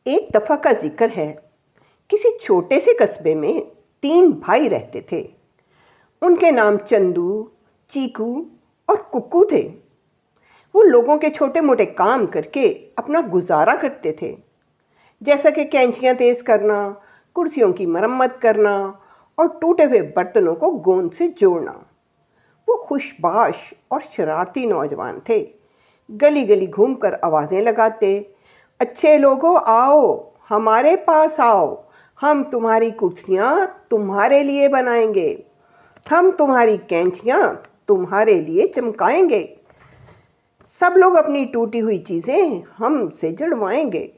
एक दफ़ा का जिक्र है। किसी छोटे से कस्बे में 3 भाई रहते थे। उनके नाम चंदू, चीकू और कुक्कू थे। वो लोगों के छोटे मोटे काम करके अपना गुजारा करते थे, जैसा कि कैंचियाँ तेज़ करना, कुर्सियों की मरम्मत करना और टूटे हुए बर्तनों को गोंद से जोड़ना। वो खुशबाश और शरारती नौजवान थे। गली गली घूमकर आवाज़ें लगाते, अच्छे लोगों आओ, हमारे पास आओ, हम तुम्हारी कुर्सियाँ तुम्हारे लिए बनाएंगे, हम तुम्हारी कैंचियाँ तुम्हारे लिए चमकाएंगे, सब लोग अपनी टूटी हुई चीज़ें हमसे जड़वाएंगे।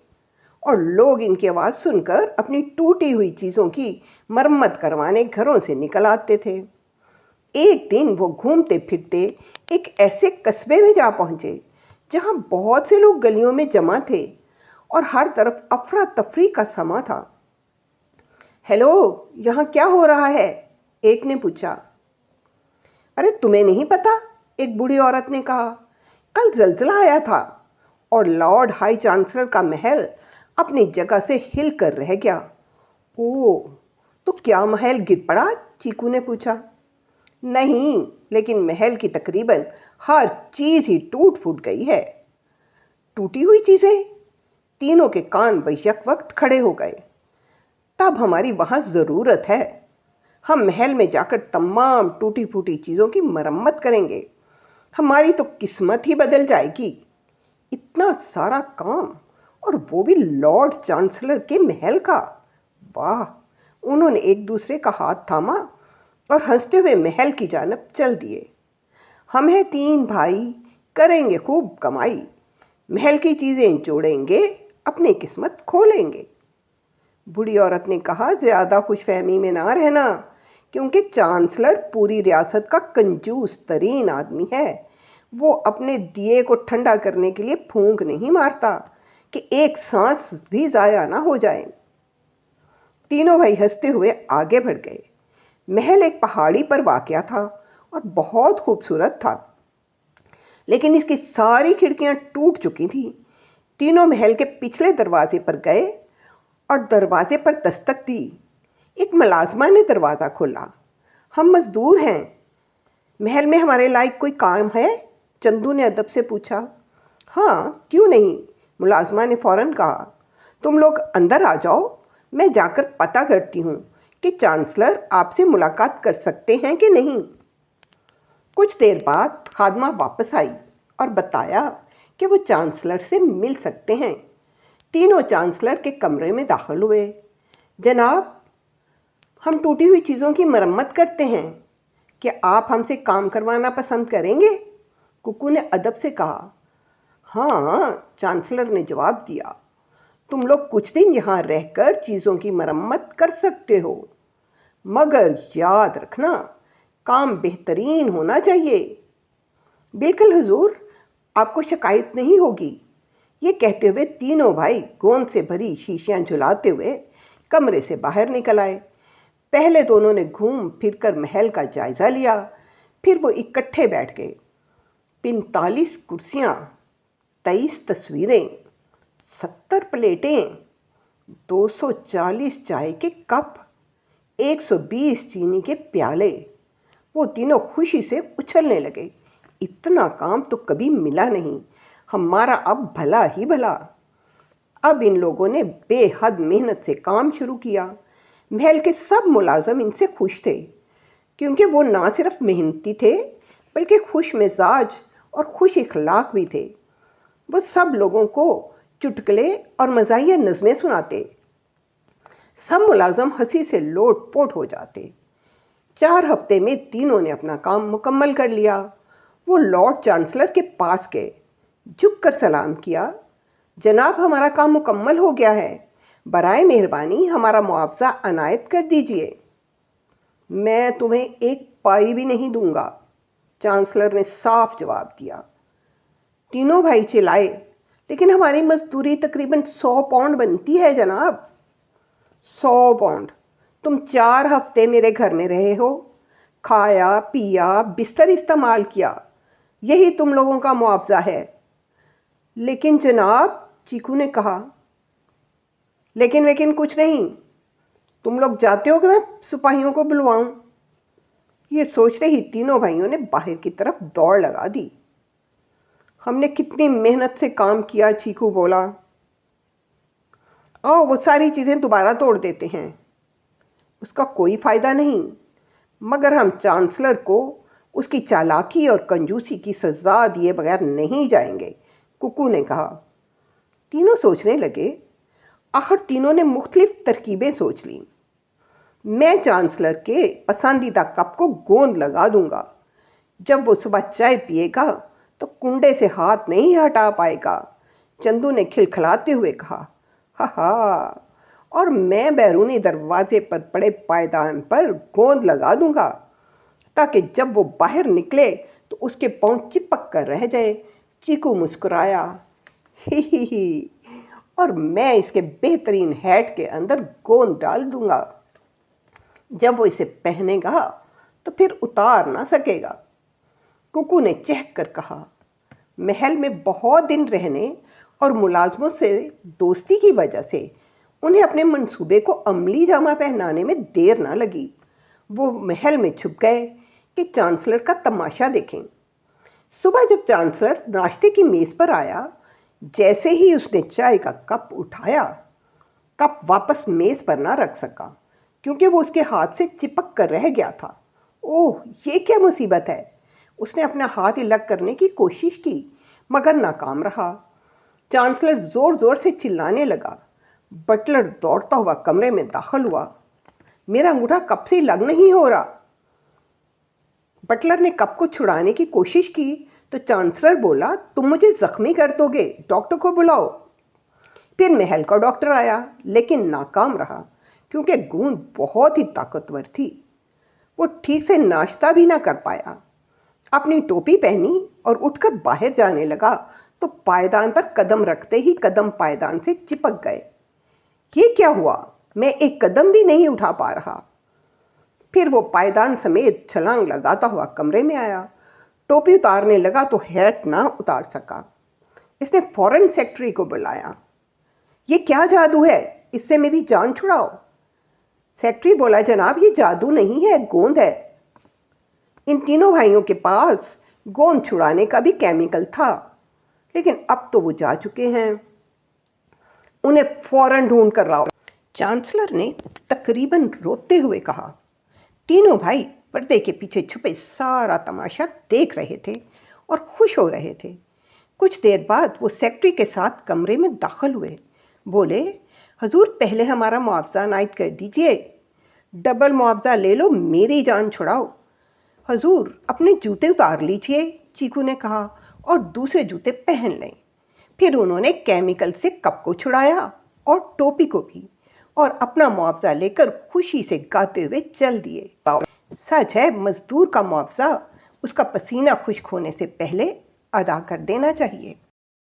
और लोग इनकी आवाज़ सुनकर अपनी टूटी हुई चीज़ों की मरम्मत करवाने घरों से निकल आते थे। एक दिन वो घूमते फिरते एक ऐसे कस्बे में जा पहुँचे जहाँ बहुत से लोग गलियों में जमा थे और हर तरफ अफरा तफरी का समा था। हेलो, यहाँ क्या हो रहा है? एक ने पूछा। अरे तुम्हें नहीं पता? एक बूढ़ी औरत ने कहा। कल जल्जला आया था और लॉर्ड हाई चांसलर का महल अपनी जगह से हिल कर रह गया। ओह, तो क्या महल गिर पड़ा? चीकू ने पूछा। नहीं, लेकिन महल की तकरीबन हर चीज़ ही टूट फूट गई है। टूटी हुई चीज़ें? तीनों के कान बैक वक्त खड़े हो गए। तब हमारी वहाँ ज़रूरत है। हम महल में जाकर तमाम टूटी फूटी चीज़ों की मरम्मत करेंगे। हमारी तो किस्मत ही बदल जाएगी। इतना सारा काम, और वो भी लॉर्ड चांसलर के महल का। वाह! उन्होंने एक दूसरे का हाथ थामा और हंसते हुए महल की जानब चल दिए। हम हैं 3 भाई, करेंगे खूब कमाई, महल की चीज़ें जोड़ेंगे, अपनी किस्मत खोलेंगे। बूढ़ी औरत ने कहा, ज़्यादा खुशफहमी में ना रहना, क्योंकि चांसलर पूरी रियासत का कंजूस तरीन आदमी है। वो अपने दिए को ठंडा करने के लिए फूंक नहीं मारता कि एक सांस भी ज़ाया ना हो जाए। तीनों भाई हंसते हुए आगे बढ़ गए। महल एक पहाड़ी पर वाक़या था और बहुत खूबसूरत था, लेकिन इसकी सारी खिड़कियां टूट चुकी थीं। तीनों महल के पिछले दरवाजे पर गए और दरवाजे पर दस्तक दी। एक मुलाजमा ने दरवाज़ा खोला। हम मज़दूर हैं, महल में हमारे लायक कोई काम है? चंदू ने अदब से पूछा। हाँ, क्यों नहीं, मुलाजमा ने फ़ौरन कहा। तुम लोग अंदर आ जाओ, मैं जाकर पता करती हूँ कि चांसलर आपसे मुलाकात कर सकते हैं कि नहीं। कुछ देर बाद खादमा वापस आई और बताया कि वो चांसलर से मिल सकते हैं। तीनों चांसलर के कमरे में दाखिल हुए। जनाब, हम टूटी हुई चीज़ों की मरम्मत करते हैं, क्या आप हमसे काम करवाना पसंद करेंगे? कुकू ने अदब से कहा। हाँ, चांसलर ने जवाब दिया, तुम लोग कुछ दिन यहाँ रहकर चीज़ों की मरम्मत कर सकते हो, मगर याद रखना, काम बेहतरीन होना चाहिए। बिल्कुल हुजूर, आपको शिकायत नहीं होगी। ये कहते हुए तीनों भाई गोंद से भरी शीशियाँ झुलाते हुए कमरे से बाहर निकल आए। पहले तो उन्होंने घूम फिर कर महल का जायज़ा लिया, फिर वो इकट्ठे बैठ गए। 45 कुर्सियाँ, 23 तस्वीरें, 70 प्लेटें, 240 चाय के कप, 120 चीनी के प्याले। वो तीनों खुशी से उछलने लगे। इतना काम तो कभी मिला नहीं, हमारा अब भला ही भला। अब इन लोगों ने बेहद मेहनत से काम शुरू किया। महल के सब मुलाजम इनसे खुश थे, क्योंकि वो ना सिर्फ मेहनती थे बल्कि खुश मिजाज और खुश इखलाक भी थे। वो सब लोगों को चुटकुले और मज़ाहिया नज़में सुनाते। सब मुलाजम हंसी से लोट पोट हो जाते। 4 हफ्ते में तीनों ने अपना काम मुकम्मल कर लिया। वो लॉर्ड चांसलर के पास गए, झुककर सलाम किया। जनाब, हमारा काम मुकम्मल हो गया है, बराए मेहरबानी हमारा मुआवजा अनायत कर दीजिए। मैं तुम्हें एक पाई भी नहीं दूंगा, चांसलर ने साफ जवाब दिया। तीनों भाई चिल्लाए, लेकिन हमारी मजदूरी तकरीबन 100 पाउंड बनती है जनाब। 100 पाउंड? तुम 4 हफ्ते मेरे घर में रहे हो, खाया पिया, बिस्तर इस्तेमाल किया, यही तुम लोगों का मुआवजा है। लेकिन जनाब, चीकू ने कहा। लेकिन कुछ नहीं। तुम लोग जाते हो कि मैं सिपाहियों को बुलवाऊं? ये सोचते ही तीनों भाइयों ने बाहर की तरफ दौड़ लगा दी। हमने कितनी मेहनत से काम किया, चीकू बोला। आओ वो सारी चीज़ें दोबारा तोड़ देते हैं। उसका कोई फ़ायदा नहीं, मगर हम चांसलर को उसकी चालाकी और कंजूसी की सज़ा दिए बगैर नहीं जाएंगे, कुकू ने कहा। तीनों सोचने लगे। आखिर तीनों ने मुख्तलिफ तरकीबें सोच लीं। मैं चांसलर के पसंदीदा कप को गोंद लगा दूंगा। जब वो सुबह चाय पिएगा तो कुंडे से हाथ नहीं हटा पाएगा, चंदू ने खिलखिलाते हुए कहा। हा हा, और मैं बैरूनी दरवाजे पर पड़े पायदान पर गोंद लगा दूंगा ताकि जब वो बाहर निकले तो उसके पाँव चिपक कर रह जाए। चीकू मुस्कुराया। ही, और मैं इसके बेहतरीन हैट के अंदर गोंद डाल दूंगा। जब वो इसे पहनेगा तो फिर उतार ना सकेगा। कुकू ने चहक कर कहा। महल में बहुत दिन रहने और मुलाजमों से दोस्ती की वजह से उन्हें अपने मंसूबे को अमली जामा पहनाने में देर ना लगी। वो महल में छुप गए कि चांसलर का तमाशा देखें। सुबह जब चांसलर नाश्ते की मेज़ पर आया, जैसे ही उसने चाय का कप उठाया, कप वापस मेज़ पर ना रख सका क्योंकि वो उसके हाथ से चिपक कर रह गया था। ओह, ये क्या मुसीबत है! उसने अपना हाथ अलग करने की कोशिश की मगर नाकाम रहा। चांसलर ज़ोर ज़ोर से चिल्लाने लगा। बटलर दौड़ता हुआ कमरे में दाखिल हुआ। मेरा अंगूठा कप से अलग नहीं हो रहा। बटलर ने कप को छुड़ाने की कोशिश की तो चांसलर बोला, तुम मुझे जख्मी कर दोगे, डॉक्टर को बुलाओ। फिर महल का डॉक्टर आया लेकिन नाकाम रहा क्योंकि गूंद बहुत ही ताकतवर थी। वो ठीक से नाश्ता भी ना कर पाया। अपनी टोपी पहनी और उठकर बाहर जाने लगा तो पायदान पर कदम रखते ही कदम पायदान से चिपक गए। ये क्या हुआ? मैं एक कदम भी नहीं उठा पा रहा। फिर वो पायदान समेत छलांग लगाता हुआ कमरे में आया। टोपी उतारने लगा तो हैट ना उतार सका। इसने फौरन सेक्रेटरी को बुलाया। ये क्या जादू है? इससे मेरी जान छुड़ाओ। सेक्रेटरी बोला, जनाब ये जादू नहीं है, गोंद है। इन तीनों भाइयों के पास गोंद छुड़ाने का भी केमिकल था, लेकिन अब तो वो जा चुके हैं। उन्हें फौरन ढूंढ कर लाओ, चांसलर ने तकरीबन रोते हुए कहा। तीनों भाई पर्दे के पीछे छुपे सारा तमाशा देख रहे थे और खुश हो रहे थे। कुछ देर बाद वो सेक्रेटरी के साथ कमरे में दाखिल हुए। बोले, हजूर पहले हमारा मुआवजा नायद कर दीजिए। डबल मुआवजा ले लो, मेरी जान छुड़ाओ। हजूर अपने जूते उतार लीजिए, चीकू ने कहा, और दूसरे जूते पहन लें। फिर उन्होंने केमिकल से कप को छुड़ाया और टोपी को भी, और अपना मुआवजा लेकर खुशी से गाते हुए चल दिए। सच है, मजदूर का मुआवजा उसका पसीना खुश्क होने से पहले अदा कर देना चाहिए।